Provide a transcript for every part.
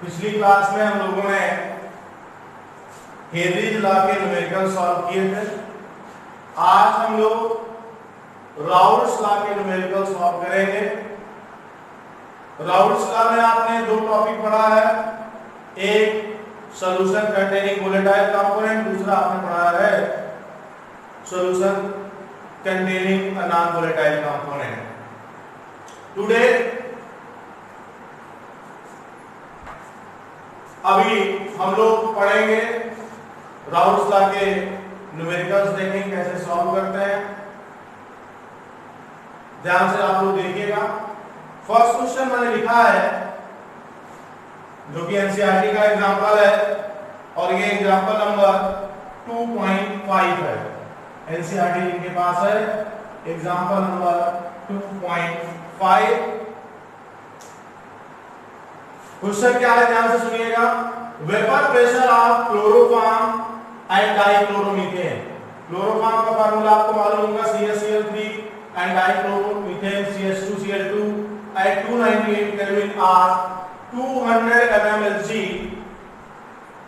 पिछली क्लास में हम लोगों ने हेनरीज लॉ के न्यूमेरिकल सॉल्व किए थे। आज हम लोग राउल्ट्स लॉ के न्यूमेरिकल सॉल्व करेंगे। राउल्ट्स लॉ में आपने दो टॉपिक पढ़ा है, एक सॉल्यूशन कंटेनिंग वोलेटाइल कंपोनेंट, दूसरा आपने पढ़ा है solution containing a non volatile component. Today अभी हम लोग पढ़ेंगे राउल्ट्स लॉ के न्यूमेरिकल्स, देखेंगे कैसे सॉल्व करते हैं। ध्यान से आप लोग देखिएगा। फर्स्ट क्वेश्चन मैंने लिखा है जो कि एनसीईआरटी का एग्जांपल है और ये एग्जांपल नंबर 2.5 है। एनसीईआरटी इनके पास है एग्जांपल नंबर 2.5। क्वेश्चन क्या है, ध्यान से सुनिएगा। Vapour pressure of chloroform and dichloromethane. Chloroform का फार्मूला आपको मालूम होगा, CaCl3 and dichloromethane CH2Cl2 at 298 Kelvin are 200 mmHg।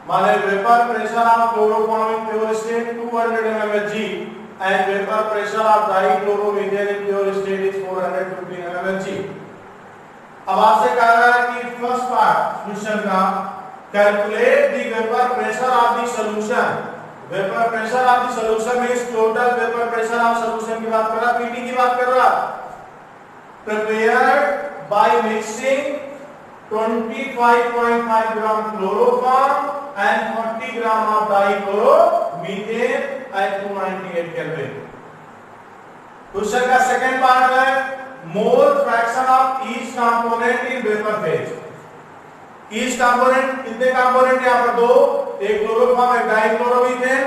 माने vapour pressure of chloroform in pure state 200 mmHg and vapor pressure of dichloromethane in pure state is 415 mmHg। अब आपसे कहा गया है कि फर्स्ट पार्ट क्वेश्चन का calculate the vapour pressure of the solution. Vapour pressure of the solution means total vapour pressure of solution की बात कर रहा, पीटी की बात कर रहा। Prepared by mixing 25.5 gram chloroform and 40 gram of dichloromethane at 298 Kelvin। Question का second part है मोल fraction of each component in vapour phase. Each component, कितने कंपोनेंट यहां पर? दो, एक क्लोरोफॉर्म एक डाइक्लोरोमीथेन,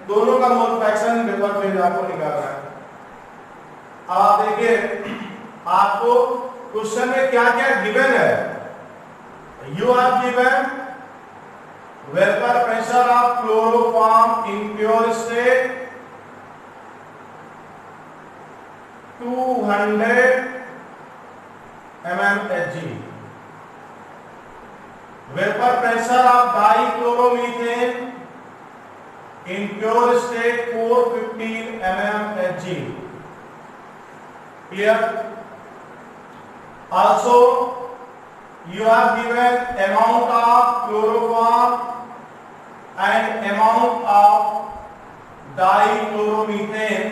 दोनों का मोल फ्रैक्शन वेपर फेज आपको निकालना है। अब आप देखिए आपको क्वेश्चन में क्या क्या गिवन है। You are given vapour pressure of chloroform in pure state 200 mmHg। Vapour pressure of dichloromethane in pure state 415 mmHg। Clear? Also you are given amount of chloroform and amount of dichloromethane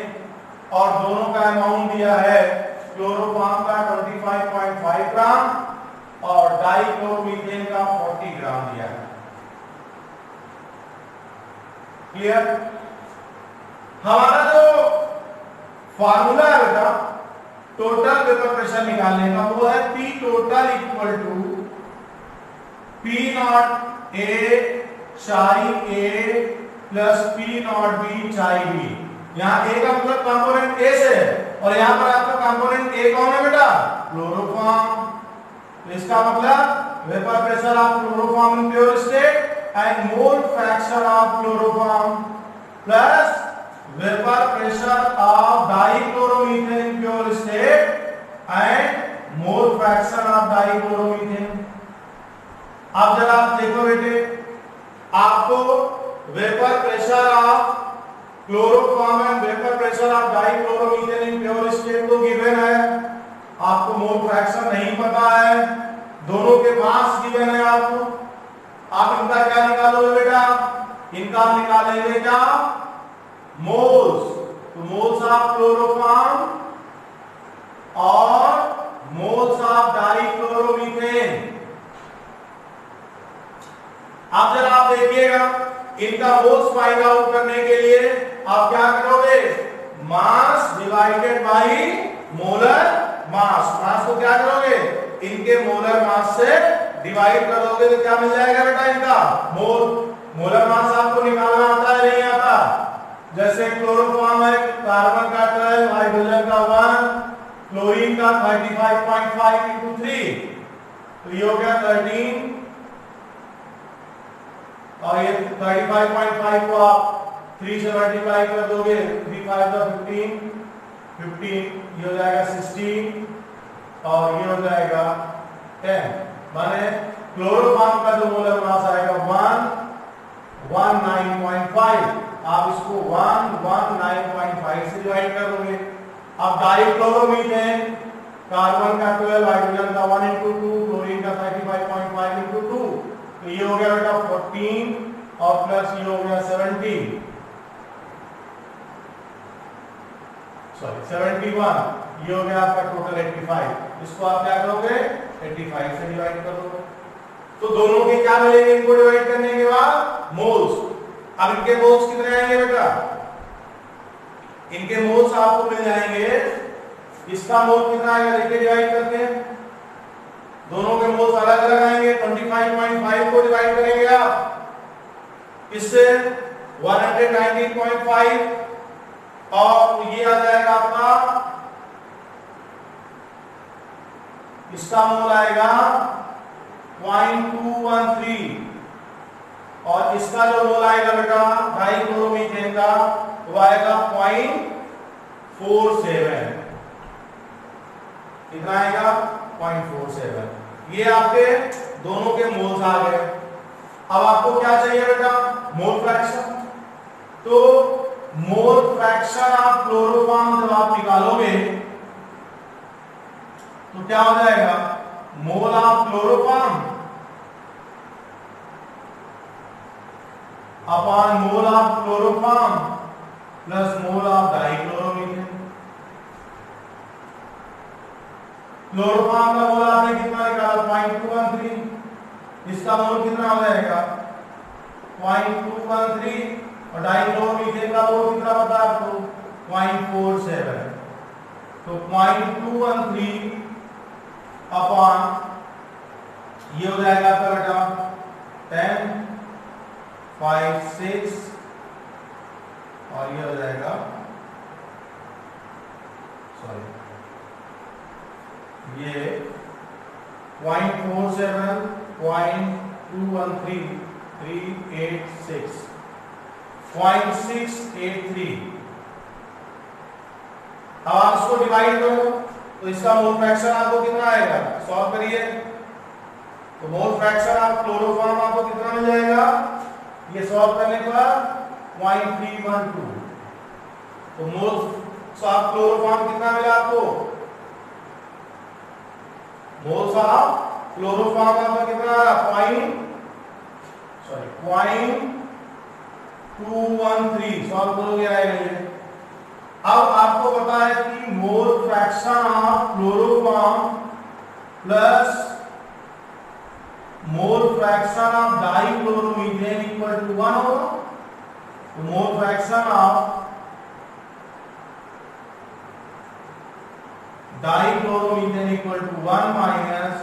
और दोनों का amount दिया है। Chloroform का 25.5 ग्राम और dichloromethane का 40 ग्राम दिया है। क्लियर? हमारा जो फार्मूला है बेटा टोटल वेपर प्रेशर निकालने का वो है P total equal to P nought A chi A plus P nought B chi B। यहाँ A का मतलब कंपोनेंट A से है और यहाँ पर आपका कंपोनेंट A कौन है बेटा? क्लोरोफॉर्म। तो इसका मतलब vapour pressure of chloroform in pure state and mole fraction of chloroform plus vapour pressure of dichloromethane in pure state and mole fraction of dichloromethane. अब जरा आप देखो बेटे, आपको vapour pressure of chloroform and vapour pressure of dichloromethane in pure state तो given है, आपको mole fraction नहीं पता है, दोनों के मास गिवन है आपको। आप इनका क्या निकालोगे बेटा? इनका निकालेंगे क्या? मोल्स। तो मोल्स ऑफ क्लोरोफॉर्म और मोल्स ऑफ डाइक्लोरोमीथेन। अब जरा आप देखिएगा इनका मोल्स फाइंड आउट करने के लिए आप क्या करोगे? Mass divided by molar mass. Mass को क्या करोगे? इनके मोलर मास से डिवाइड कर दोगे तो क्या मिल जाएगा बेटा? इनका मोल। मोलर मास आपको निकालना आता है नहीं आता? जैसे क्लोरोफॉर्म है, कार्बन का 12, हाइड्रोजन का 1, क्लोरीन का 35.5 into 3, तो ये हो गया 13 और ये 35.5 को आप 3 से मल्टीप्लाई कर दोगे, 3 5 का 15, ये हो जाएगा 16 और ये हो जाएगा 10। माने क्लोरोफॉर्म का जो मोलर मास आएगा 119.5, आप इसको 119.5 से डिवाइड कर दोगे। अब डाइक्लोरोमीथेन, कार्बन का 12, हाइड्रोजन का 1 into 2, क्लोरीन का 35.5 into 2, तो ये हो गया बेटा 14 और प्लस ये हो गया 17, सॉरी 71, ये हो गया आपका टोटल 85। इसको आप क्या करोगे 85 से डिवाइड कर दोगे, तो दोनों के क्या मिलेंगे इनको डिवाइड करने के बाद मोल्स। अब इनके मोल्स कितने आएंगे बेटा, इनके मोल्स आपको मिल जाएंगे, इसका मोल कितना आएगा देखिए डिवाइड करके, दोनों के मोल्स अलग अलग आएंगे। 25.5 को डिवाइड करेंगे आप इससे 119.5 और ये आ जाएगा आपका, इसका मोल आएगा 0.213 और इसका जो मोल आएगा बेटा डाइक्लोरोमीथेन का वो आएगा 0.47, कितना आएगा 0.47। ये आपके दोनों के मोल्स आ गए। अब आपको क्या चाहिए बेटा मोल फ्रैक्शन, तो मोल फ्रैक्शन ऑफ क्लोरोफॉर्म जब आप निकालोगे तो क्या हो जाएगा, mole of chloroform upon mole of chloroform plus mole of dichloromethane. Chloroform का मोल आपने कितना निकाला 0.213, इसका मोल कितना हो जाएगा 0.213 और डाइक्लोरोमीथेन का मोल कितना पता आपको 0.47, तो 0.213 अपॉन ये हो जाएगा आपका बेटा 10, 5, 6 और ये हो जाएगा सॉरी ये 0.47, 0.213, 386, 0.683। अब आप इसको डिवाइड करो तो इसका मोल फ्रैक्शन आपको कितना आएगा, सॉल्व करिए तो मोल फ्रैक्शन ऑफ क्लोरोफॉर्म आपको कितना मिल जाएगा, ये सॉल्व करने के बाद 0.312, तो मोल ऑफ क्लोरोफॉर्म कितना मिला आपको, मोल्स ऑफ क्लोरोफॉर्म आपका कितना आ रहा 0.213, सॉल्व करोगे आएगा ये। अब आपको पता है कि mole fraction of chloroform plus mole fraction of dichloromethane equal to 1 होगा, तो mole fraction of dichloromethane equal to 1 minus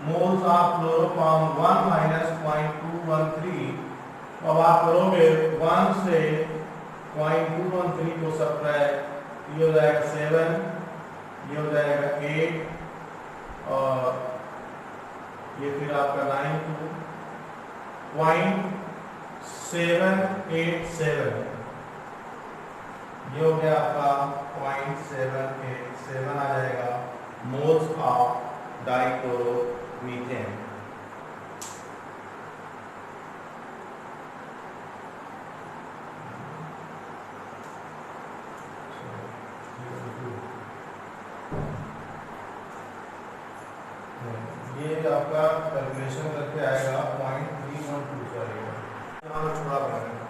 moles of chloroform 1 minus 0.213। अब आप करोगे 1 से 0.213 को सब्ट्रैक्ट, ये हो जाएगा 7, ये हो जाएगा 8 और ये फिर आपका 9 to 0.787, ये हो गया आपका 0.787 आ जाएगा मोल्स ऑफ डाइक्लोरोमीथेन। ये आपका कैलकुलेशन करके आएगा 0.312 आएगा, यहाँ थोड़ा बढ़ेगा।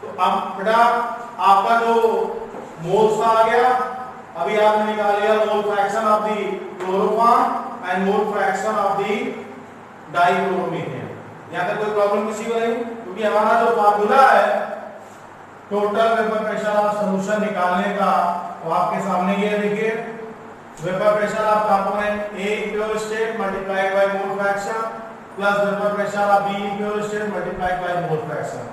तो अब बेटा आपका जो मोल्स आ गया, अभी आपने निकाल लिया मोल fraction of the chloroform and mole fraction of the dichloromethane. यहाँ तक कोई प्रॉब्लम किसी को नहीं, क्योंकि हमारा जो फार्मूला है total vapour pressure of solution निकालने का वो आपके सामने ये देखिए, vapour pressure of component A equal state multiplied by mole fraction plus vapour pressure of B equal state multiplied by mole fraction.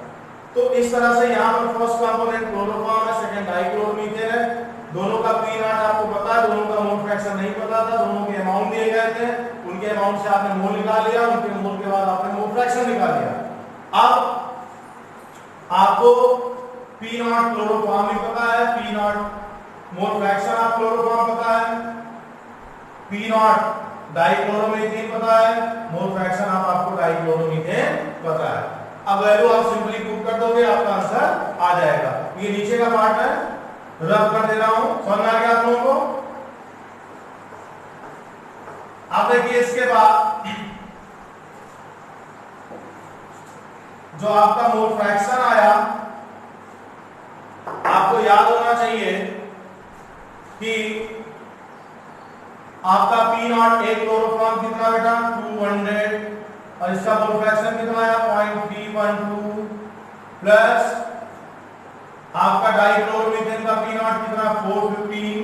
तो इस तरह से यहाँ पर फर्स्ट कंपोनेंट क्लोरोफॉर्म है, सेकंड डाइक्लोरोमीथेन है, दोनों का P नॉट आपको पता है, दोनों का मोल फ्रैक्शन नहीं पता था, दोनों के अमाउंट दिए गए थे, उनके अमाउंट से आपने मोल निकाल लिया, उनके मोल के बाद आपने मोल फ्रैक्शन निकाल लिया। अब आपको P नॉट क्लोरोफॉर्म भी पता है, P not mole fraction of chloroform पता है, पी नॉट डाइक्लोरोमीथेन पता है, मोल फ्रैक्शन आपको डाइक्लोरोमीथेन पता है। अब वैल्यू आप सिंपली पुट कर दोगे, आपका आंसर आ जाएगा। ये नीचे का पार्ट है, रब कर दे रहा हूं, समझ में आ गया आप लोगों को? अब देखिए इसके बाद जो आपका मोल फ्रैक्शन आया, आपको याद होना चाहिए कि आपका पी नॉट एक क्लोरोफॉर्म कितना बेटा 200 और इसका मोल फ्रैक्शन कितना आया 0.312 प्लस आपका डाइक्लोरोमीथेन का पी नॉट कितना 415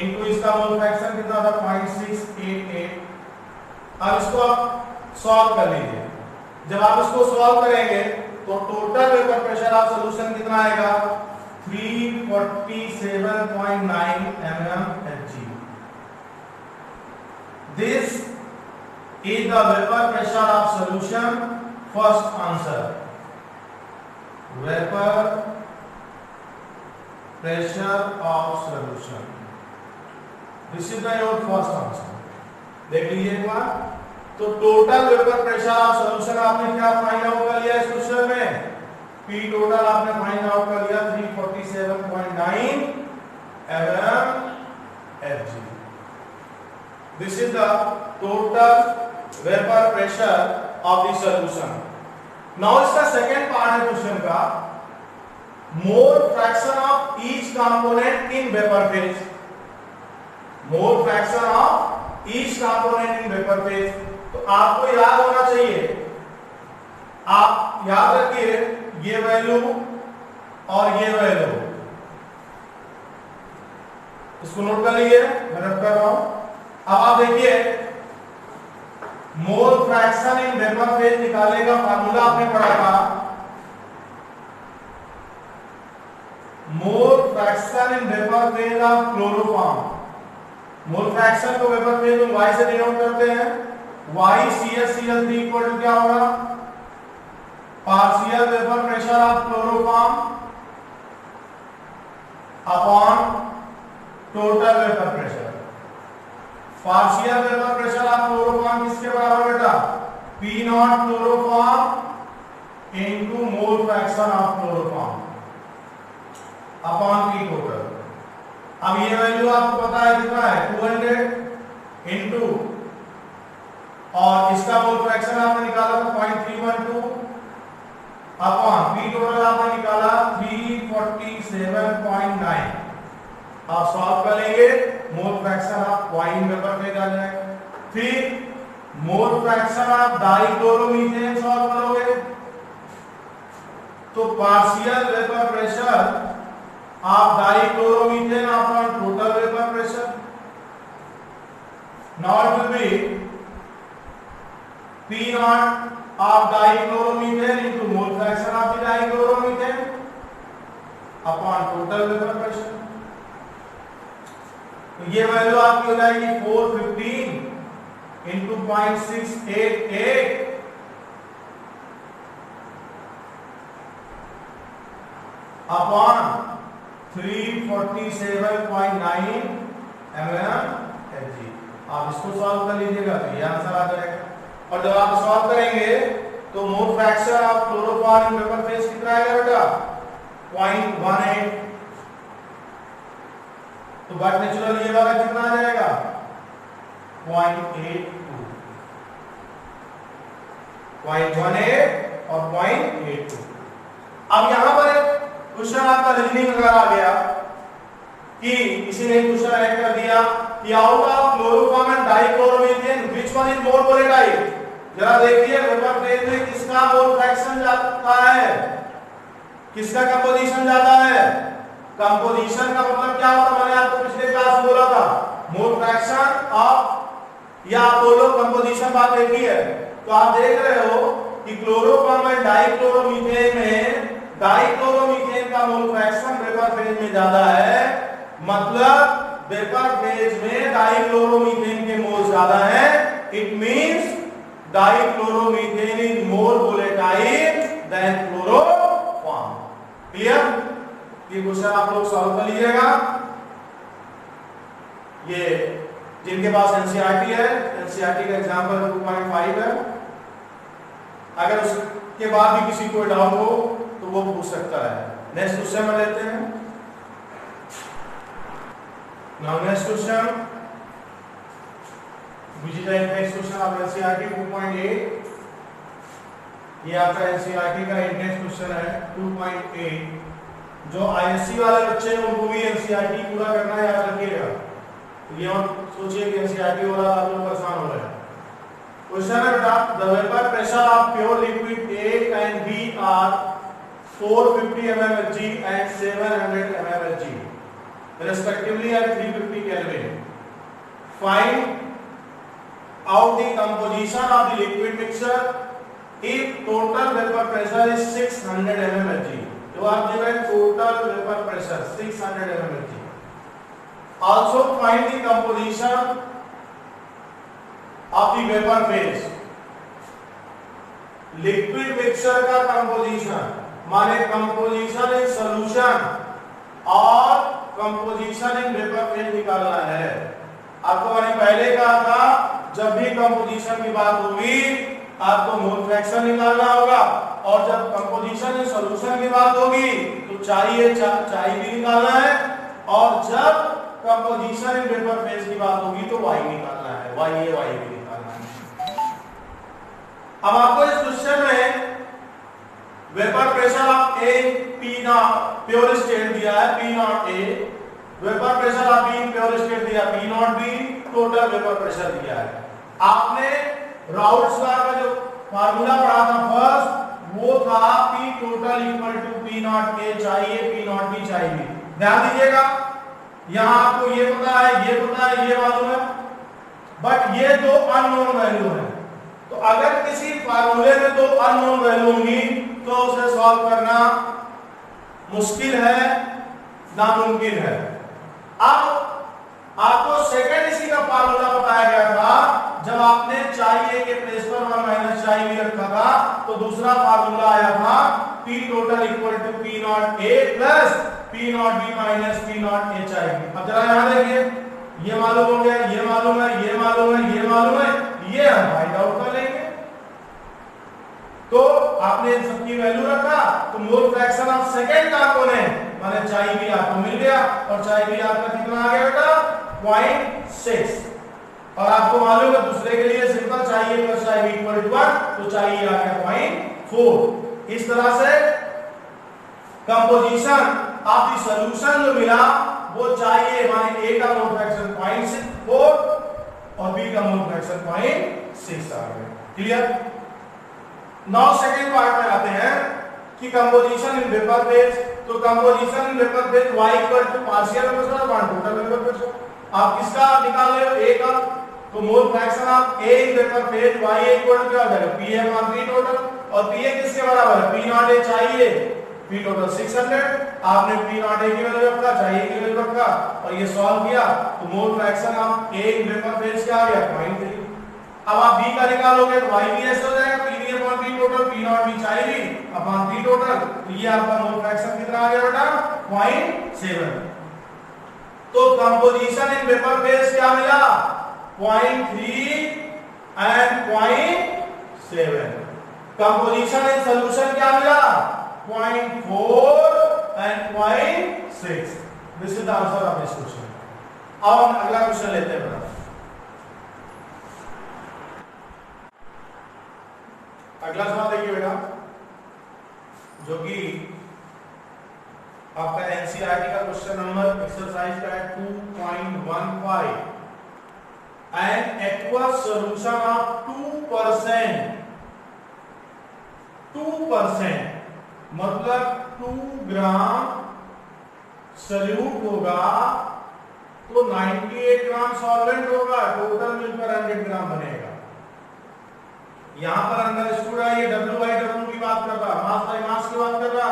इनटू इसका मोल फ्रैक्शन कितना था 0.688। अब इसको आप सॉल्व कर लीजिए। जब आप इसको सॉल्व करेंगे तो total vapour pressure of solution कितना आएगा 347.9 mmHg। This is the vapor pressure of solution. First answer. Vapor pressure of solution. This is the your first answer. देख लीजिए एक बार। तो total vapour pressure of solution आपने क्या फाइंड आउट कर लिया इस क्वेश्चन में? P टोटल आपने फाइंड आउट कर लिया 347.9 mmHg। This is the total vapor pressure of the solution. Now इसका सेकेंड पार्ट है क्वेश्चन का, मोल fraction of each component in vapour phase. Mole fraction of each component in vapour phase. तो आपको याद होना चाहिए, आप याद रखिए ये वैल्यू और ये वैल्यू, इसको नोट कर लीजिए, मैं नोट कर रहा हूं। अब आप देखिए mole fraction in vapour phase निकालने का फार्मूला आपने पढ़ा था, mole fraction in vapour phase of chloroform. Mole fraction को वेपर फेज में y से डिनोट करते हैं, YCl3 इक्वल टू क्या होगा partial vapour pressure of chloroform upon total vapour pressure. Partial vapour pressure of chloroform किसके बराबर बेटा P not chloroform into mole fraction of chloroform upon P total. अब ये वैल्यू आपको पता है कितना है 200 इनटू और इसका मोल फ्रैक्शन आपने निकाला था 0.312 अपॉन P टोटल आपने निकाला 347.9। आप सॉल्व कर लेंगे, mole fraction of wine vapour phase आ जाएगा। फिर mole fraction of dichloromethane solve करोगे तो partial vapour pressure of dichloromethane upon total vapour pressure. Now it will be P naught of dichloromethane into mole fraction of the dichloromethane upon total vapor pressure। तो ये value आपकी हो जाएगी 415 into 0.688 upon 347.9 mmHg। आप इसको solve कर लीजिएगा तो ये आंसर आ जाएगा। और जब आप सॉल्व करेंगे तो mole fraction of chloroform in vapour phase कितना आएगा बेटा 0.18। तो बट नेचुरल ये वाला कितना आ जाएगा 0.82, 0.18 और 0.82। अब यहां पर एक क्वेश्चन आपका रीजनिंग अगर आ गया कि किसी ने क्वेश्चन ऐड कर दिया कि out of chloroform and dichloromethane which one is more volatile. जरा देखिए वेपर फेज में किसका मोल फ्रैक्शन जाता है, किसका कंपोजिशन जाता है। कंपोजिशन का मतलब क्या होता है, मैंने आपको पिछले क्लास में बोला था मोल फ्रैक्शन ऑफ या बोलो कंपोजिशन बात एक ही है। तो आप देख रहे हो कि क्लोरोफॉर्म एंड डाइक्लोरोमीथेन में डाइक्लोरोमीथेन का मोल फ्रैक्शन वेपर फेज में ज्यादा है, मतलब वेपर फेज में डाइक्लोरोमीथेन के मोल ज्यादा है। It means dichloromethane is more volatile than chloroform. Clear? ये क्वेश्चन आप लोग सॉल्व कर लीजिएगा। ये जिनके पास एनसीईआरटी है, एनसीईआरटी का एग्जांपल 2.5 है। अगर उसके बाद भी किसी को डाउट हो तो वो पूछ सकता है। नेक्स्ट क्वेश्चन में लेते हैं। Now next question, which is the next question of NCERT 2.8। ये आपका एनसीईआरटी का नेक्स्ट क्वेश्चन है 2.8। जो आईएससी वाले बच्चे हैं उनको भी एनसीईआरटी पूरा करना है, याद रखिएगा। ये मत सोचिए कि एनसीईआरटी वाला आप लोग परेशान हो गए। क्वेश्चन है बेटा, the vapour pressure of pure liquid A and B are 450 mmHg and 700 mmHg respectively at 350 Kelvin. Find out the composition of the liquid mixture if total vapor pressure is 600 mmHg. तो आप given total vapor pressure 600 mmHg. Also find the composition of the vapor phase. Liquid mixture का composition माने composition in solution और composition in vapour phase निकालना है। आपको मैंने पहले कहा था जब भी कंपोजिशन की बात होगी आपको मोल फ्रैक्शन निकालना होगा, और जब कंपोजिशन इन सॉल्यूशन की बात होगी तो चाहिए भी निकालना है, और जब कंपोजिशन इन वेपर फेज की बात होगी तो वाई निकालना है, वाई भी निकालना है। अब आपको इस क्वेश्चन में vapour pressure of A P naught pure state दिया है P not A, vapour pressure of B pure state दिया P not B, total vapour pressure दिया है। आपने राउल्ट्स लॉ का जो फार्मूला पढ़ा था फर्स्ट, वो था P total equal to P not A chi P not be चाहिए। ध्यान दीजिएगा, यहां आपको ये पता है, ये मालूम है, बट ये दो अननोन वैल्यू है। तो अगर किसी फार्मूले में दो अननोन वैल्यू होंगी तो उसे सॉल्व करना मुश्किल है, नामुमकिन है। अब आपको सेकंड इसी का फार्मूला बताया गया था जब आपने चाई ए के प्लेस पर 1 माइनस चाई बी रखा था, तो दूसरा फार्मूला आया था P total equal to P not A plus P not B minus P not A chi B. अब जरा यहां देखिए, ये मालूम हो गया, ये मालूम है, ये मालूम है, ये मालूम है, ये हम फाइंड आउट कर लेंगे। तो आपने इन सबकी वैल्यू रखा तो mole fraction of second component माने चाई भी आपको मिल गया, और चाई भी आपका कितना आ गया बेटा 0.6, और आपको मालूम है दूसरे के लिए सिंपल चाहिए प्लस चाई भी इक्वल टू 1, तो चाहिए आ गया 0.4। इस तरह से कंपोजिशन ऑफ द सॉल्यूशन जो मिला वो चाहिए माने ए का मोल फ्रैक्शन 0.64 और बी का मोल फ्रैक्शन 0.6 आ गया। क्लियर? नाउ सेकंड पार्ट में आते हैं कि कंपोजिशन इन वेपर फेज। तो composition in vapour phase y equal to partial pressure upon total vapour pressure. आप किसका निकाल रहे हो, a का, तो mole fraction of a in vapour phase y equal to क्या हो जाएगा p अपॉन p टोटल, और p किसके बराबर है, p nought a chi p total 600, आपने p नॉट a की वैल्यू रखा, चाहिए की वैल्यू रखा और ये सॉल्व किया, तो mole fraction of a in vapour phase क्या आ गया 0.3। अब आप b का निकालोगे तो y भी ऐसे हो जाएगा p v upon p total, p nought b चाहिए अपॉन p टोटल, तो ये आपका मोल फ्रैक्शन कितना आ गया बेटा 0.7। तो कंपोजिशन इन वेपर फेज क्या मिला 0.3 एंड 0.7। कंपोजिशन इन सॉल्यूशन क्या मिला 0.4 and 0.6। This is the answer of this question. अब हम अगला क्वेश्चन लेते हैं बेटा। अगला सवाल देखिए बेटा, जो कि आपका एनसीईआरटी का क्वेश्चन नंबर एक्सरसाइज का है 2.15। एन एक्वस सॉल्यूशन ऑफ 2% मतलब 2 ग्राम सॉल्यूट होगा तो 98 ग्राम सॉल्वेंट होगा, टोटल मिलकर 100 ग्राम बनेगा। यहां पर अंडरस्टूड है, ये W/W की बात कर रहा, मास बाय मास की बात कर रहा।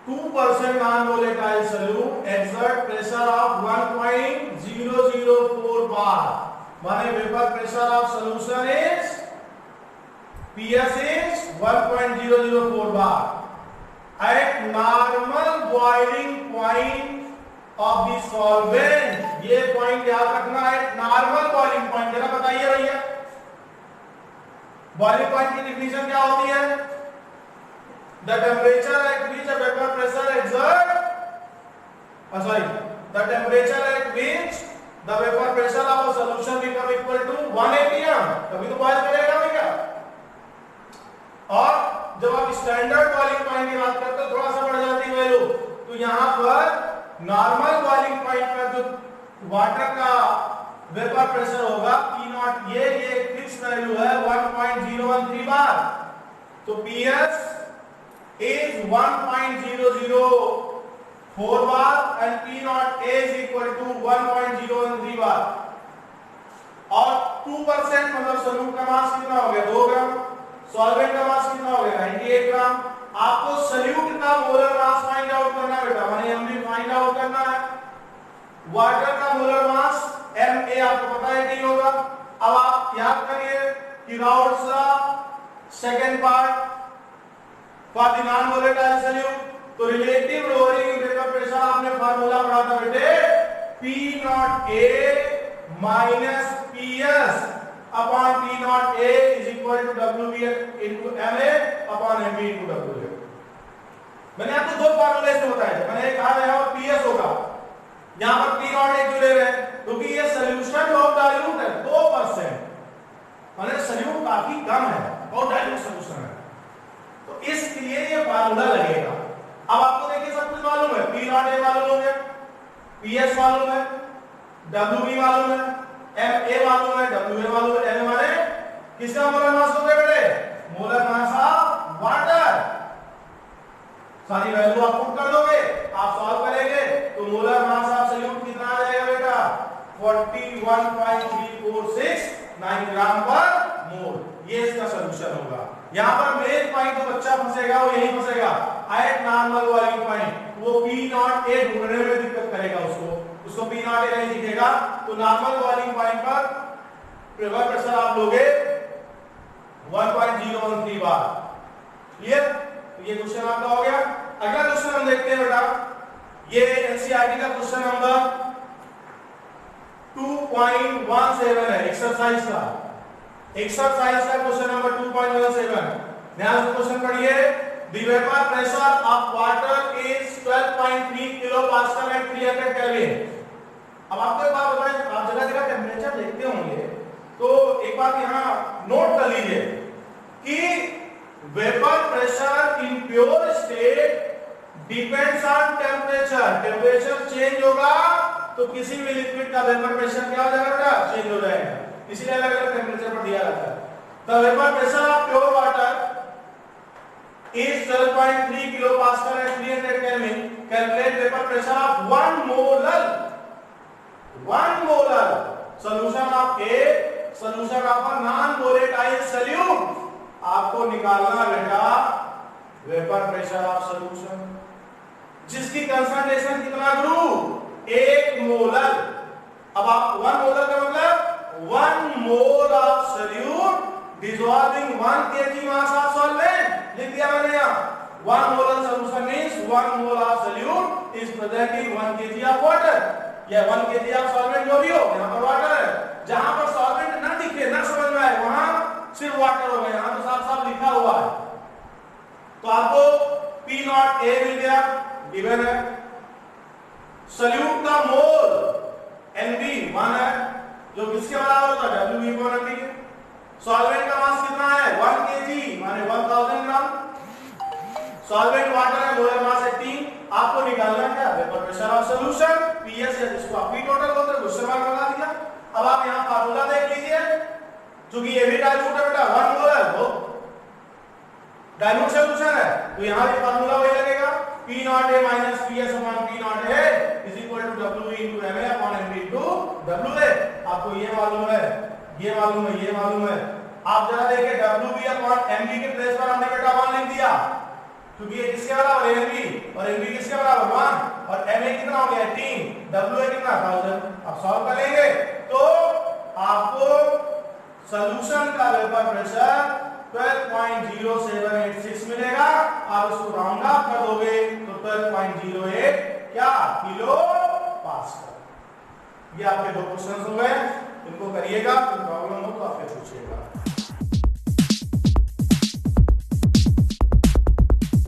2% non volatile solute exert pressure of 1.004 बार, माने vapour pressure of solution is PS is 1.004 bar at normal boiling point of the solvent. ये पॉइंट याद रखना है, नॉर्मल बॉइलिंग पॉइंट। जरा बताइए भैया, बॉइलिंग पॉइंट की डेफिनेशन क्या होती है? The temperature at which a vapour pressure exert the temperature at which the vapor pressure of a solution become equal to 1 atm, तभी तो बॉयल करेगा भैया। और जब आप स्टैंडर्ड बॉइलिंग पॉइंट की बात करते हो थोड़ा सा बढ़ जाती है वैल्यू, तो यहाँ पर नॉर्मल बॉइलिंग पॉइंट पर जो वाटर का वेपर प्रेशर होगा P नॉट, ये फिक्स वैल्यू है 1.013 बार। तो PS is 1.004 bar and P naught A is equal to 1.013 बार। और 2% मतलब सॉल्यूट का मास कितना हो गया? 2 ग्राम। सॉल्वेंट का मास कितना हो गया? 98 ग्राम। आपको सॉल्यूट का मोलर मास फाइंड आउट करना है बेटा, माने एमबी फाइंड आउट करना है। वाटर का मोलर मास Ma आपको पता है नहीं होगा। अब आप याद करिए कि Raoult's the second part for the non volatile solute. तो रिलेटिव लोअरिंग वेपर प्रेशर आपने फार्मूला पढ़ा था बेटे, P nought A minus PS upon P nought A is equal to WB into MA upon MB into WA। मैंने आपको दो फार्मूले से बताए थे, मैंने कहा यहाँ पर PS होगा, यहाँ पर P नॉट A क्यों ले रहे हैं? क्योंकि ये सॉल्यूशन ऑफ डाइल्यूट है 2%, माने सॉल्यूट काफी कम है, बहुत डाइल्यूट सॉल्यूशन है, तो इसलिए ये फार्मूला लगेगा। अब आपको देखिए सब कुछ मालूम है, P नॉट A मालूम हो गया, PS मालूम है, WB मालूम है, MA मालूम है, WA मालूम है। MA माने किसका मोलर मास हो गया बेटे? Molar mass of water. सारी वैल्यू आप पुट कर दोगे, आप सॉल्व करेंगे तो मोलर मास ऑफ सॉल्यूट कितना आ जाएगा बेटा? 41.3469 ग्राम पर मोल। ये इसका सॉल्यूशन होगा। यहां पर मेन पॉइंट तो बच्चा फंसेगा, वो यही फंसेगा एट नॉर्मल बॉइलिंग पॉइंट। वो P नॉट A ढूंढने में दिक्कत करेगा, उसको P नॉट A नहीं दिखेगा। तो नॉर्मल बॉइलिंग पॉइंट पर वेपर प्रेशर आप लोगे 1.013 बार। क्लियर? ये क्वेश्चन आपका हो गया। अगला क्वेश्चन हम देखते हैं बेटा, ये एनसीईआरटी का क्वेश्चन नंबर 2.17 है, एक्सरसाइज का क्वेश्चन नंबर 2.17। ध्यान से क्वेश्चन पढ़िए। The vapour pressure of water is 12.3 kilo pascal at 300 kelvin. अब आपको एक बात बताएं, आप जगह जगह टेम्परेचर देखते होंगे, तो एक बात यहाँ नोट कर लीजिए कि vapour pressure in pure state depends on temperature. Temperature change होगा तो किसी भी लिक्विड का वेपर प्रेशर क्या हो जाएगा बेटा? चेंज हो जाएगा। इसीलिए अलग अलग टेम्परेचर पर दिया जाता है। The vapour pressure of pure water is 12.3 kilopascal at 300 Kelvin. Calculate vapor pressure of 1 molar solution of A, solution of a non-volatile solute। आपको निकालना बेटा वेपर प्रेशर ऑफ सॉल्यूशन जिसकी कंसंट्रेशन कितना गुरु? 1 मोलर। अब आप 1 मोलर का मतलब 1 mole of solute dissolving 1 kg mass of solvent। लिख दिया मैंने यहाँ 1 molar solution means 1 mole of solute is present in 1 kg of water। या 1 kg of solvent जो भी हो, यहाँ पर वाटर है। जहां पर solvent ना दिखे, ना समझ में आए, वहां सिर्फ वाटर होगा। यहाँ तो साफ साफ लिखा हुआ है। तो आपको P नॉट A मिल गया, गिवन है। सॉल्यूट का मोल NB मान है, जो किसके बराबर होता है? WB पर NB के। सॉल्वेंट का मास कितना है? 1 kg माने 1000 ग्राम। सॉल्वेंट वाटर है, मोलर मास 18। आपको निकालना क्या? Vapour pressure of solution PS है, जिसको आप P टोटल बोलते हैं, क्वेश्चन मार्क लगा दिया। अब आप यहां फार्मूला देख लीजिए, क्योंकि ये भी डाइल्यूट है बेटा, 1 मोलर वो डाइल्यूट सॉल्यूशन है, तो यहां भी फार्मूला वही लगेगा। P nought A minus PS upon P nought A is equal to WB into MA upon MB into WA। आपको ये मालूम है, ये मालूम है, ये मालूम है। आप जरा देखिए WB अपॉन MB के प्लेस पर हमने बेटा 1 लिख दिया, क्योंकि ये किसके बराबर है? MB, और MB किसके बराबर? 1, और MA कितना हो गया? 18, WA कितना? 1000। अब सॉल्व करेंगे तो आपको सॉल्यूशन का वेपर प्रेशर 12.0786 मिलेगा। आप इसको राउंड ऑफ कर दोगे तो 12.08 क्या किलो पास कर। ये आपके दो क्वेश्चन हो गए, इनको करिएगा, फिर प्रॉब्लम